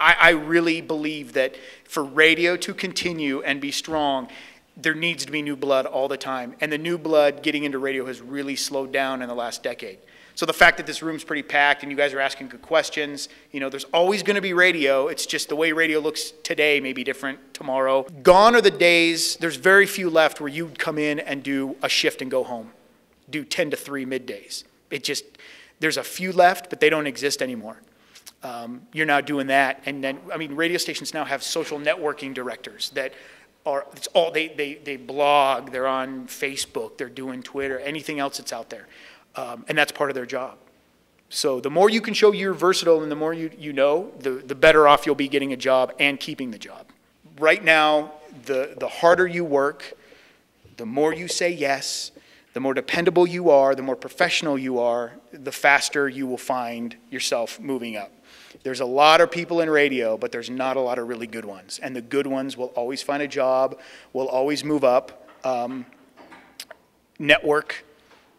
I really believe that for radio to continue and be strong, there needs to be new blood all the time. And the new blood getting into radio has really slowed down in the last decade. So the fact that this room's pretty packed and you guys are asking good questions, you know, there's always going to be radio. It's just the way radio looks today may be different tomorrow. Gone are the days, there's very few left where you'd come in and do a shift and go home. Do 10 to 3 middays. There's a few left, but they don't exist anymore. You're now doing that. And then, I mean, radio stations now have social networking directors that are, they blog, they're on Facebook, they're doing Twitter, anything else that's out there. And that's part of their job. So the more you can show you're versatile and the more you know, the better off you'll be getting a job and keeping the job. Right now, the harder you work, the more you say yes, the more dependable you are, the more professional you are, the faster you will find yourself moving up. There's a lot of people in radio, but there's not a lot of really good ones. And the good ones will always find a job, will always move up. Network.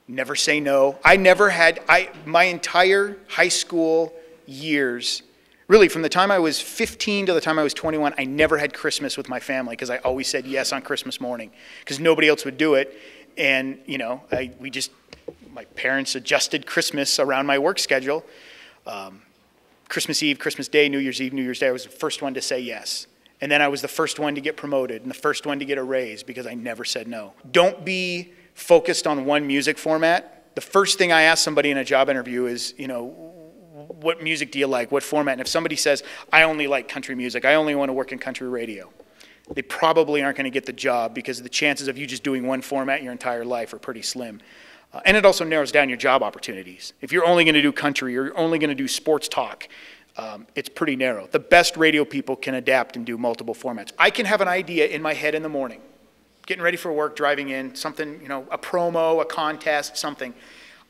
Never say no. My entire high school years, really from the time I was 15 to the time I was 21, I never had Christmas with my family because I always said yes on Christmas morning because nobody else would do it. And, you know, my parents adjusted Christmas around my work schedule. Christmas Eve, Christmas Day, New Year's Eve, New Year's Day, I was the first one to say yes. And then I was the first one to get promoted and the first one to get a raise because I never said no. Don't be focused on one music format. The first thing I ask somebody in a job interview is, you know, what music do you like? What format? And if somebody says, I only like country music, I only want to work in country radio, they probably aren't going to get the job because the chances of you just doing one format your entire life are pretty slim. And it also narrows down your job opportunities. If you're only going to do country or you're only going to do sports talk, it's pretty narrow. The best radio people can adapt and do multiple formats. I can have an idea in my head in the morning, getting ready for work, driving in, something, you know, a promo, a contest, something.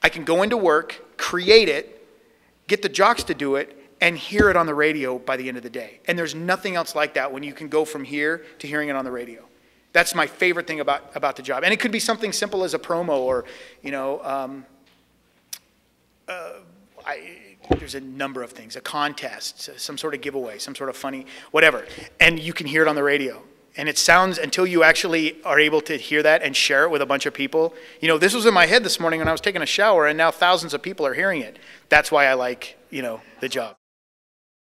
I can go into work, create it, get the jocks to do it, and hear it on the radio by the end of the day. And there's nothing else like that when you can go from here to hearing it on the radio. That's my favorite thing about the job. And it could be something simple as a promo or, you know, there's a number of things, a contest, some sort of giveaway, some sort of funny, whatever. And you can hear it on the radio. And it sounds, until you actually are able to hear that and share it with a bunch of people. You know, this was in my head this morning when I was taking a shower, and now thousands of people are hearing it. That's why I like, you know, the job.